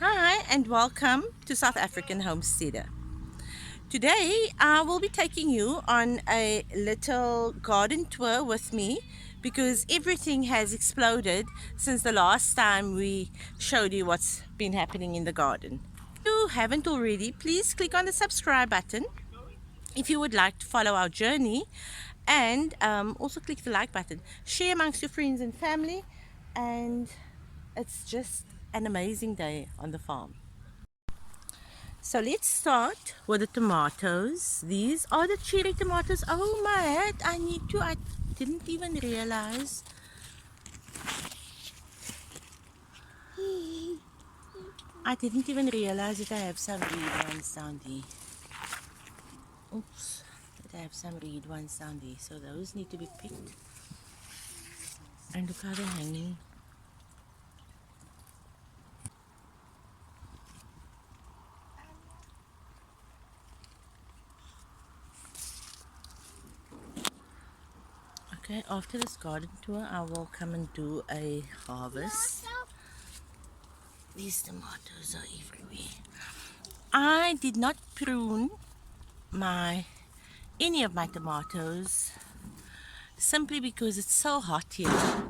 Hi and welcome to South African Homesteader. Today I will be taking you on a little garden tour with me because everything has exploded since the last time we showed you what's been happening in the garden. If you haven't already, please click on the subscribe button if you would like to follow our journey, and also click the like button. Share amongst your friends and family, and it's just an amazing day on the farm. So let's start with the tomatoes. These are the cherry tomatoes. Oh my head, I didn't even realize. I didn't even realize that I have some red ones down there. Oops, that I have some red ones down there. So those need to be picked. And look how they're hanging. Okay, after this garden tour, I will come and do a harvest. These tomatoes are everywhere. I did not prune any of my tomatoes simply because it's so hot here,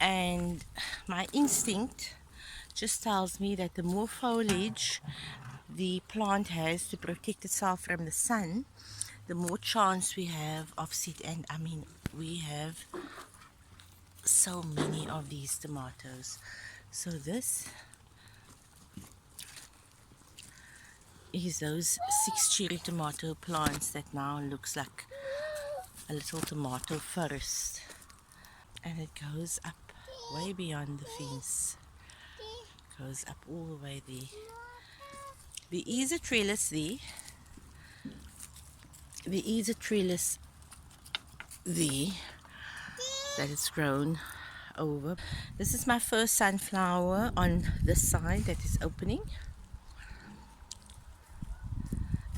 and my instinct just tells me that the more foliage the plant has to protect itself from the sun, the more chance we have of seed. And I mean, we have so many of these tomatoes. So this is those 6 cherry tomato plants that now looks like a little tomato forest, and it goes up way beyond the fence, goes up all the way there. There is a trellis there, that it's grown over. This is my first sunflower on this side that is opening,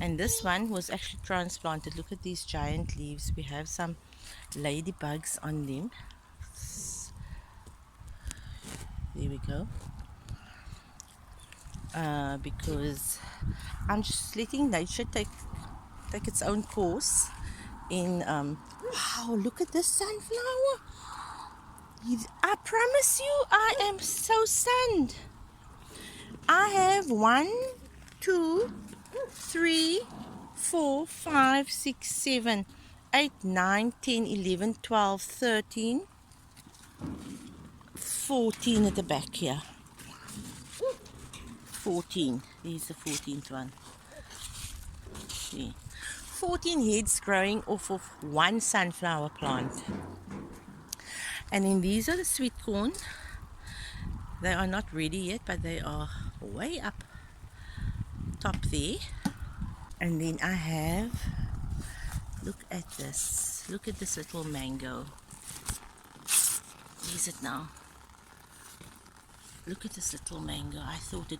and this one was actually transplanted. Look at these giant leaves. We have some ladybugs on them. There we go. Because I'm just letting nature take its own course in wow, look at this sunflower. I promise you, I am so stunned. I have 1, 2, 3, 4, 5, 6, 7, 8, 9, 10, 11, 12, 13, 14 at the back here. 14. There's the 14th one. See. 14 heads growing off of one sunflower plant. And then these are the sweet corn. They are not ready yet, but they are way up top there. And then I have, look at this little mango. Where is it now? Look at this little mango. I thought it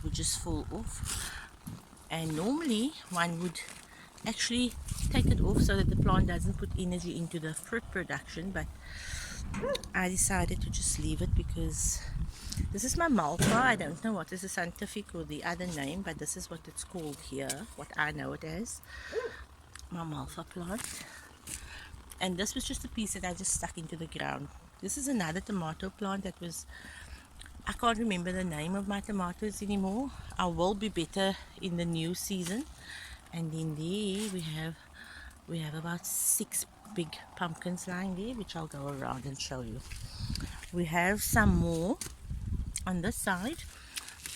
would just fall off. And normally one would actually take it off so that the plant doesn't put energy into the fruit production, but I decided to just leave it because this is my malva. I don't know what is the scientific or the other name, but this is what it's called here, what I know it as, my malva plant. And this was just a piece that I just stuck into the ground. This is another tomato plant that was, I can't remember the name of my tomatoes anymore. I will be better in the new season. And then there we have about 6 big pumpkins lying there, which I'll go around and show you. We have some more on this side.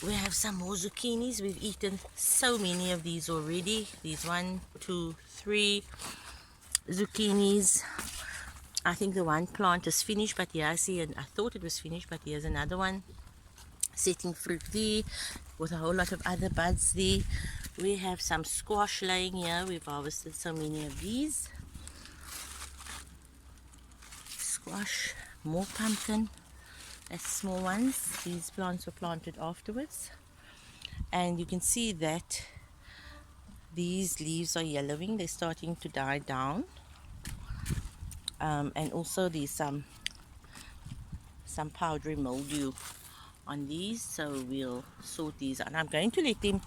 We have some more zucchinis. We've eaten so many of these already. These 1, 2, 3 zucchinis. I think the one plant is finished, but yeah, I see, and I thought it was finished, but here's another one setting fruit there with a whole lot of other buds there. We have some squash laying here. We've harvested so many of these. Squash, more pumpkin. That's small ones. These plants were planted afterwards. And you can see that these leaves are yellowing. They're starting to die down. And also there's some powdery mildew on these, so we'll sort these out. And I'm going to let them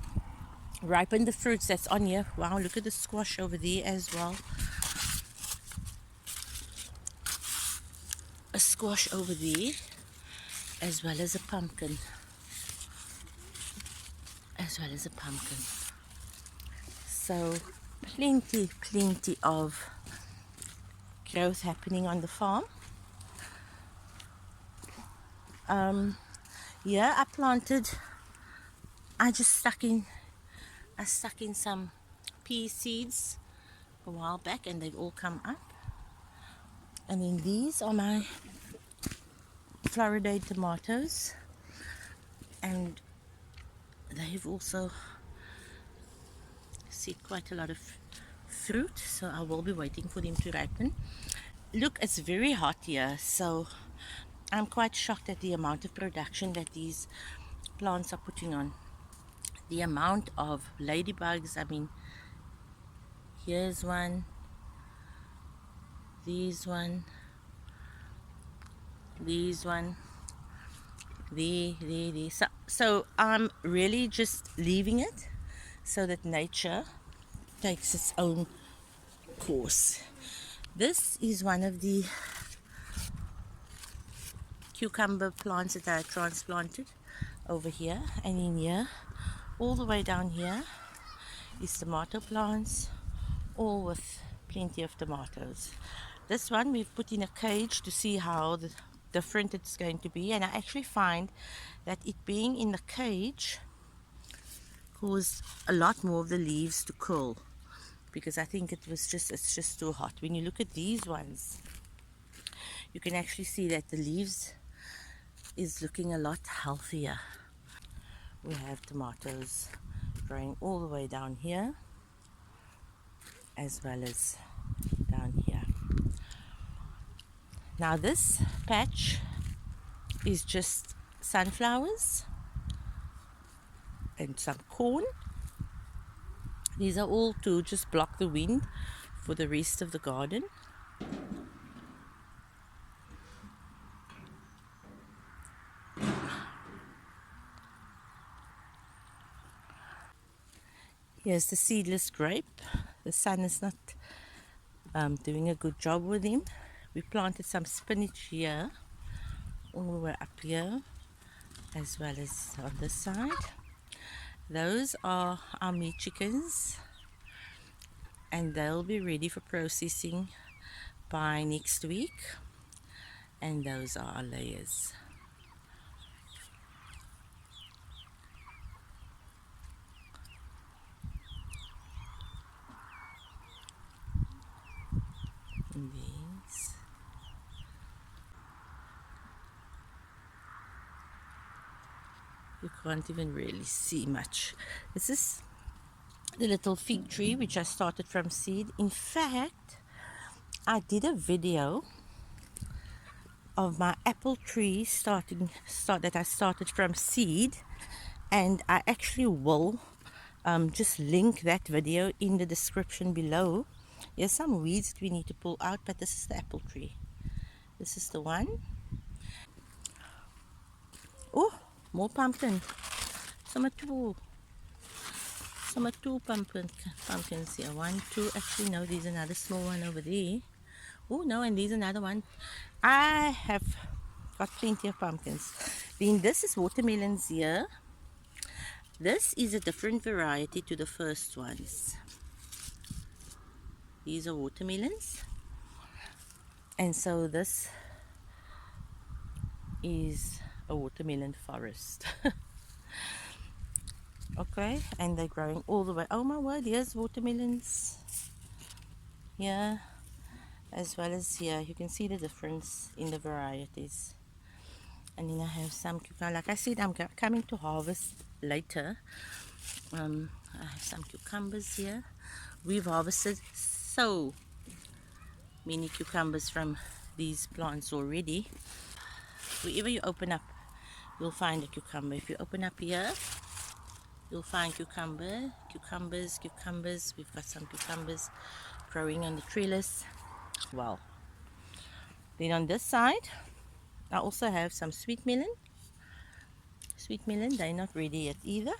ripen the fruits that's on here. Wow, look at the squash over there as well. A squash over there, as well as a pumpkin. So plenty of growth happening on the farm. Yeah, I stuck in some pea seeds a while back, and they've all come up. And then these are my Florida tomatoes, and they've also seen quite a lot of fruit, so I will be waiting for them to ripen. Look, it's very hot here, so I'm quite shocked at the amount of production that these plants are putting on. The amount of ladybugs, I mean, here's one, these one, there. So I'm really just leaving it so that nature takes its own course. This is one of the cucumber plants that I transplanted over here, and in here, all the way down here, is tomato plants, all with plenty of tomatoes. This one we've put in a cage to see how different it's going to be, and I actually find that it being in the cage caused a lot more of the leaves to curl, because I think it's just too hot. When you look at these ones, you can actually see that the leaves is looking a lot healthier. We have tomatoes growing all the way down here, as well as down here. Now this patch is just sunflowers and some corn. These are all to just block the wind for the rest of the garden. Here's the seedless grape. The sun is not doing a good job with him. We planted some spinach here, all the way up here, as well as on this side. Those are our meat chickens, and they'll be ready for processing by next week. And those are our layers. And these. You can't even really see much. This is the little fig tree which I started from seed. In fact, I did a video of my apple tree that I started from seed, and I actually will just link that video in the description below. There's some weeds that we need to pull out, but this is the apple tree. This is the one. Oh, more pumpkin. Some two pumpkins here. 1, 2. Actually, no, there's another small one over there. Oh no, and there's another one. I have got plenty of pumpkins. Then this is watermelons here. This is a different variety to the first ones. These are watermelons. And so this is a watermelon forest. Okay, and they're growing all the way. Oh my word, here's watermelons. Here, as well as here. You can see the difference in the varieties. And then I have some cucumber. Like I said, I'm coming to harvest later. I have some cucumbers here. We've harvested so many cucumbers from these plants already. Wherever you open up, you'll find a cucumber. If you open up here, you'll find cucumbers. We've got some cucumbers growing on the trellis. Wow. Then on this side, I also have some sweet melon. sweet melon, they're not ready yet either.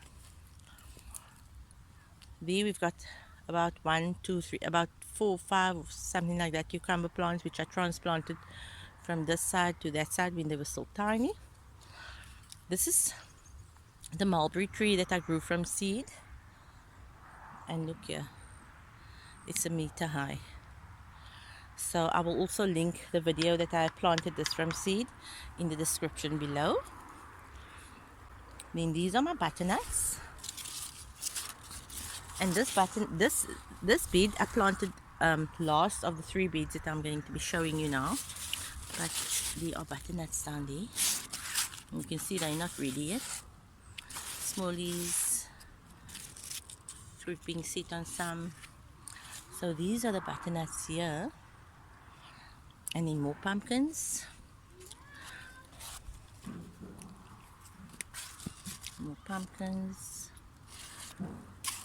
There we've got about 1, 2, 3, about 4, 5, something like that, cucumber plants, which I transplanted from this side to that side when they were still tiny. This is the mulberry tree that I grew from seed. And look here, it's a meter high. So I will also link the video that I planted this from seed in the description below. Then these are my butternuts. And this bed I planted last of the 3 beds that I'm going to be showing you now. But there are butternuts down there. And you can see they're not ready yet. Smallies, fruit being set on some. So these are the butternuts here. And then more pumpkins. More pumpkins.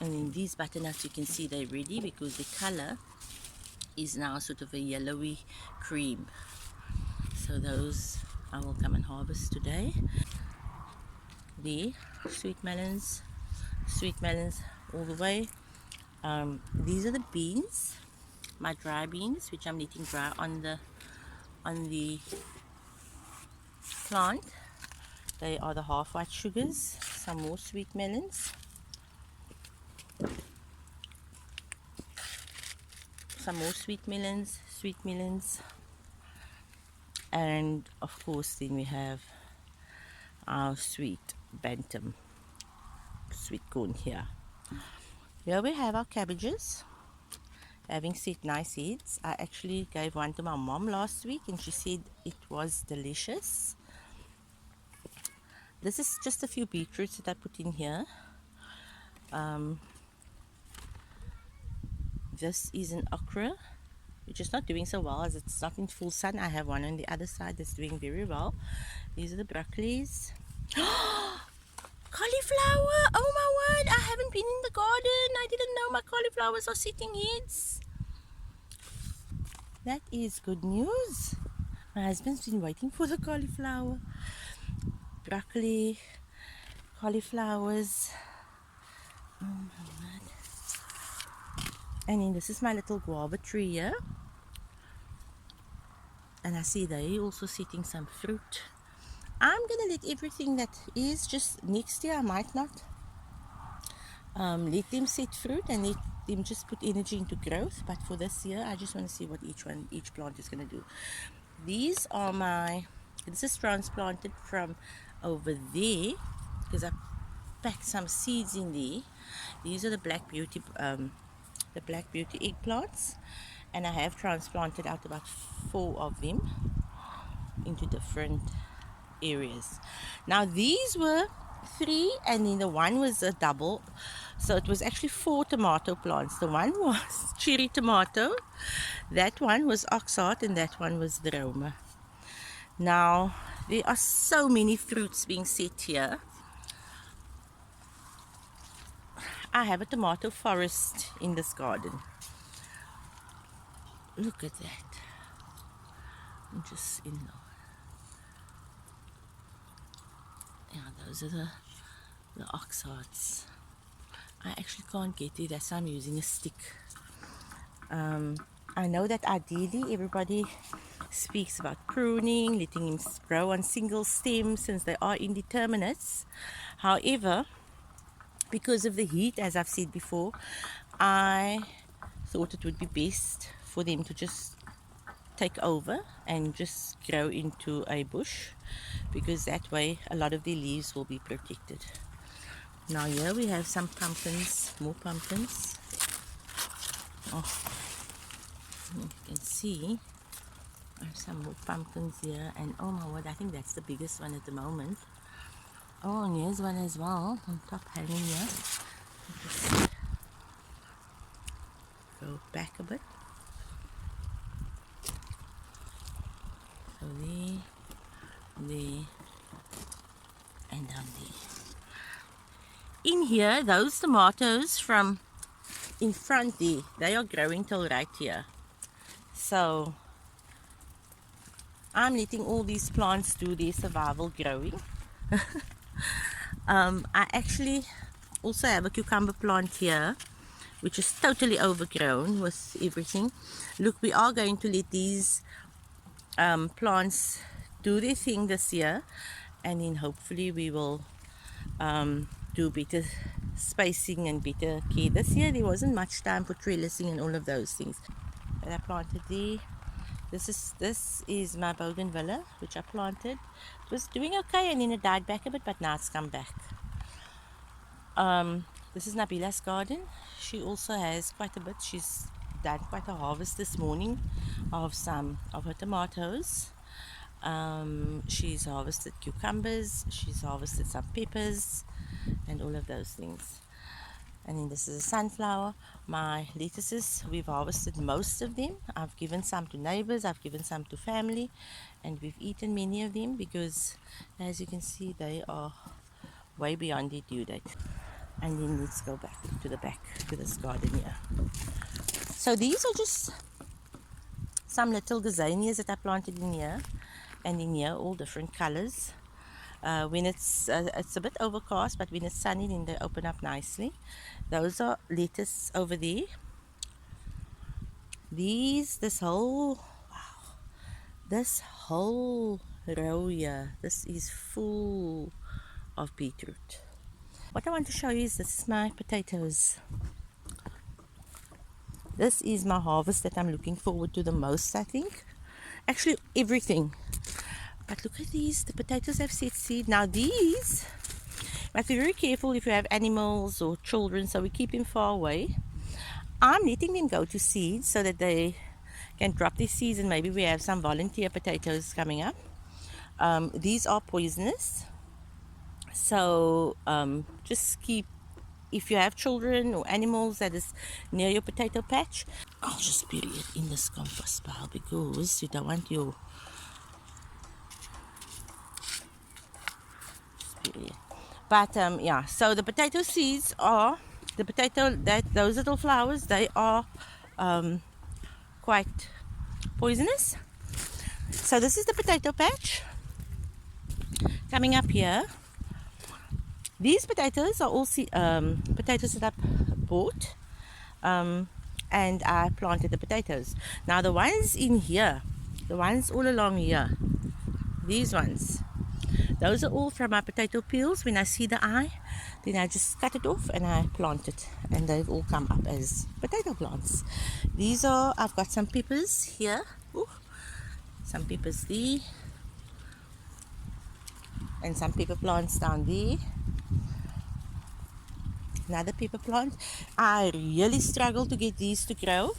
And then these butternuts, you can see they're ready because the color is now sort of a yellowy cream. So those I will come and harvest today. The sweet melons all the way. These are the beans, my dry beans, which I'm letting dry on the plant. They are the half white sugars. Some more sweet melons. Some more sweet melons. And of course then we have our sweet bantam sweet corn here. Here we have our cabbages, having set nice heads. I actually gave one to my mom last week and she said it was delicious. This is just a few beetroots that I put in here. This is an okra, which is not doing so well as it's not in full sun. I have one on the other side that's doing very well. These are the broccolis. Cauliflower! Oh my word! I haven't been in the garden. I didn't know my cauliflowers are setting heads. That is good news. My husband's been waiting for the cauliflower. Broccoli, cauliflowers. Oh my word. And then this is my little guava tree here. And I see they're also setting some fruit. I'm gonna let everything that is, just next year I might not let them set fruit and let them just put energy into growth, but for this year I just want to see what each plant is going to do. These are this is transplanted from over there because I packed some seeds in there. These are the Black Beauty eggplants, and I have transplanted out about 4 of them into different areas. Now these were 3 and then the one was a double, so it was actually 4 tomato plants. The one was cherry tomato, that one was oxheart, and that one was the Roma. Now there are so many fruits being set here. I have a tomato forest in this garden. Look at that. I'm just in there. Yeah, those are the oxhearts. I actually can't get there, that's why I'm using a stick. I know that ideally everybody speaks about pruning, letting them grow on single stems since they are indeterminates. However, because of the heat, as I've said before, I thought it would be best for them to just take over and just grow into a bush, because that way a lot of the leaves will be protected. Now here we have some pumpkins, more pumpkins. Oh, you can see I have some more pumpkins here, and oh my word, I think that's the biggest one at the moment. Oh, and here's one as well on top hanging here. Just go back a bit. So there, and down there. In here, those tomatoes from in front there, they are growing till right here. So I'm letting all these plants do their survival growing. I actually also have a cucumber plant here, which is totally overgrown with everything. Look, we are going to let these plants do their thing this year, and then hopefully we will do better spacing and better care. This year there wasn't much time for trellising and all of those things. But I planted there. This is my bougainvillea, which I planted. It was doing okay and then it died back a bit, but now it's come back. This is Nabila's garden. She also has quite a bit. She's done quite a harvest this morning of some of her tomatoes. She's harvested cucumbers, she's harvested some peppers and all of those things. And then this is a sunflower. My lettuces, we've harvested most of them. I've given some to neighbors, I've given some to family, and we've eaten many of them because, as you can see, they are way beyond their due date. And then let's go back to this garden here. So these are just some little gazanias that I planted in here, and in here all different colors. When it's a bit overcast, but when it's sunny then they open up nicely. Those are lettuce over there. This whole row here, this is full of beetroot. What I want to show you is this is my potatoes. This is my harvest that I'm looking forward to the most, I think. Actually, everything. But look at these, the potatoes have set seed. Now these, you must be very careful if you have animals or children, so we keep them far away. I'm letting them go to seed so that they can drop their seeds, and maybe we have some volunteer potatoes coming up. These are poisonous, so just keep, if you have children or animals that is near your potato patch, I'll just bury it in this compost pile because you don't want your but yeah, so the potato seeds are those little flowers, they are quite poisonous. So this is the potato patch coming up here. These potatoes are also potatoes that I bought, and I planted the potatoes. Now the ones in here, the ones all along here, these ones, those are all from my potato peels. When I see the eye, then I just cut it off and I plant it, and they've all come up as potato plants. These are, I've got some peppers here. Ooh, some peppers there, and some pepper plants down there. Another pepper plant. I really struggled to get these to grow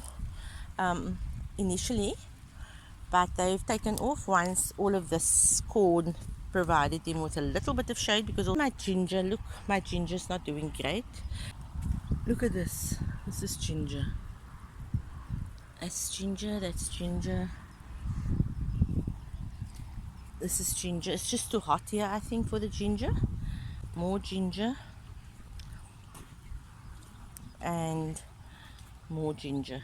initially, but they've taken off once all of this corn provided them with a little bit of shade, because all my ginger, look, my ginger's not doing great. Look at this. This is ginger. That's ginger, that's ginger. This is ginger. It's just too hot here, I think, for the ginger. More ginger. And more ginger.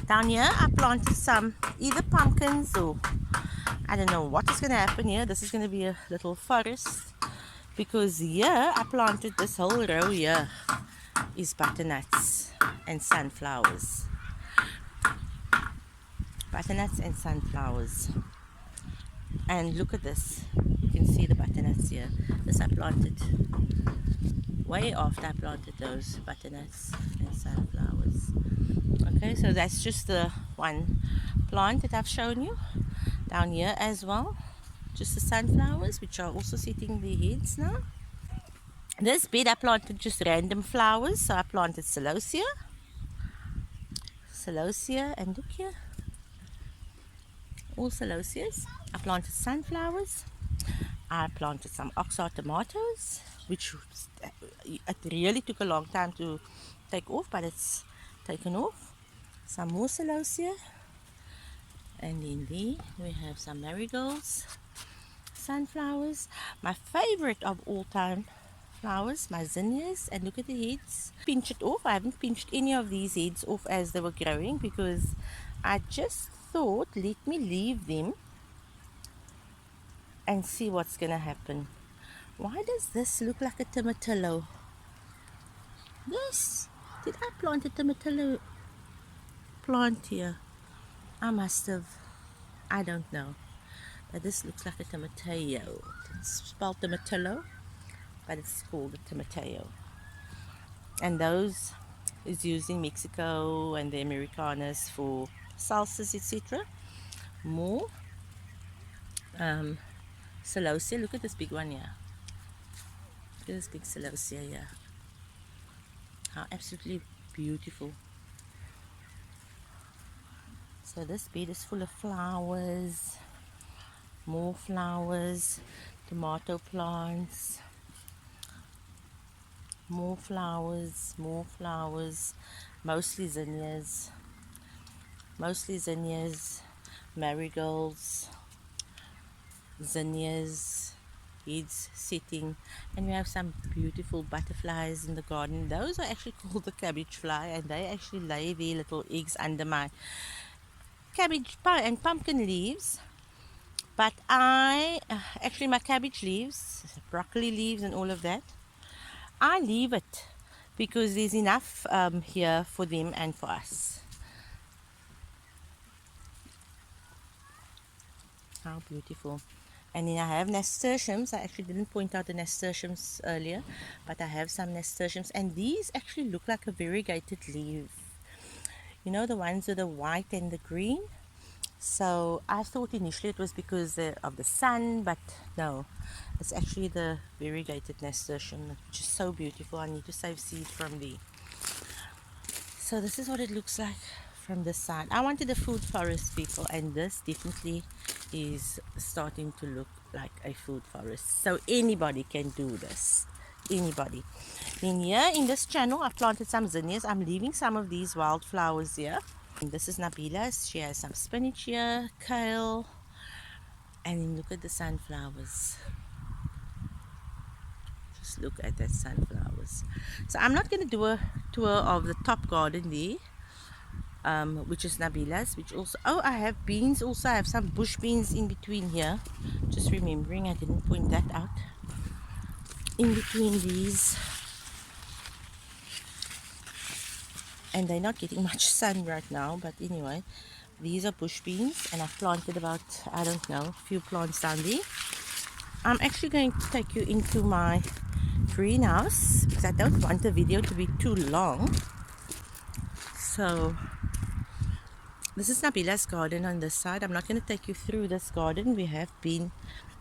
Down here I planted some either pumpkins, or I don't know what is going to happen here. This is going to be a little forest, because here I planted this whole row here is butternuts and sunflowers. Butternuts and sunflowers. And look at this. You can see the butternuts here. This I planted way after I planted those butternuts and sunflowers. Okay, so that's just the one plant that I've shown you. Down here as well, just the sunflowers, which are also setting their heads now. This bed I planted just random flowers, so I planted celosia, and look here, all celosias. I planted sunflowers. I planted some oxeye tomatoes, which it really took a long time to take off, but it's taken off. Some more celosia, and in there we have some marigolds, sunflowers. My favorite of all time flowers, my zinnias, and look at the heads. Pinch it off. I haven't pinched any of these heads off as they were growing, because I just thought, let me leave them and see what's gonna happen Why does this look like a tomatillo? Yes, did I plant a tomatillo plant here? I must have. I don't know. But this looks like a tomatillo. It's spelled tomatillo, but it's called a tomatillo. And those is used in Mexico and the Americanas for salsas, etc. More celosia. Look at this big one here. Look at this big celosia here. How absolutely beautiful. So this bed is full of flowers, more flowers, tomato plants, more flowers, mostly zinnias, marigolds, zinnias, heads sitting, and we have some beautiful butterflies in the garden. Those are actually called the cabbage fly, and they actually lay their little eggs under my cabbage and pumpkin leaves. But actually my cabbage leaves, broccoli leaves and all of that, I leave it because there's enough here for them and for us. How beautiful. And then I have nasturtiums. I actually didn't point out the nasturtiums earlier, but I have some nasturtiums, and these actually look like a variegated leaf. You know, the ones with the white and the green? So I thought initially it was because of the sun, but no, it's actually the variegated nasturtium, which is so beautiful. I need to save seed from the. So this is what it looks like from this side. I wanted a food forest, people, and this definitely is starting to look like a food forest. So anybody can do this. Anybody. Then here in this channel, I've planted some zinnias. I'm leaving some of these wildflowers here. And this is Nabila's. She has some spinach here, kale, and then look at the sunflowers. Just look at that sunflowers. So I'm not going to do a tour of the top garden there, which is Nabila's, which also, oh, I have beans also. I have some bush beans in between here. Just remembering, I didn't point that out. In between these. And they're not getting much sun right now, but anyway, these are bush beans, and I've planted about, I don't know, a few plants down there. I'm actually going to take you into my greenhouse because I don't want the video to be too long. So this is Nabila's garden on this side. I'm not going to take you through this garden. We have been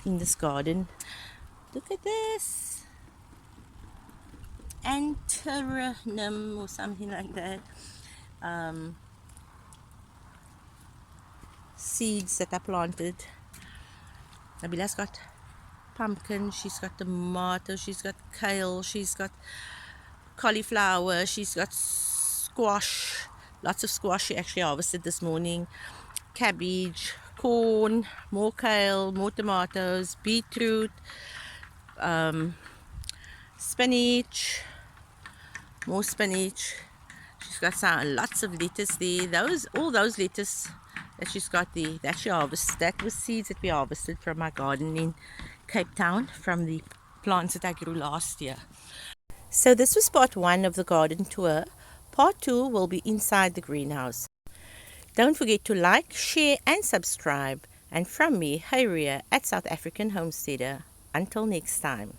in this garden. Look at this. Antirinum or something like that. Seeds that I planted. Nabila's got pumpkin, she's got tomato, she's got kale, she's got cauliflower, she's got squash, lots of squash she actually harvested this morning, cabbage, corn, more kale, more tomatoes, beetroot, spinach, more spinach. She's got lots of lettuce there. All those lettuce that she's got there, that she harvested, that was seeds that we harvested from my garden in Cape Town, from the plants that I grew last year. So this was part 1 of the garden tour. Part 2 will be inside the greenhouse. Don't forget to like, share and subscribe. And from me, Hyria at South African Homesteader. Until next time.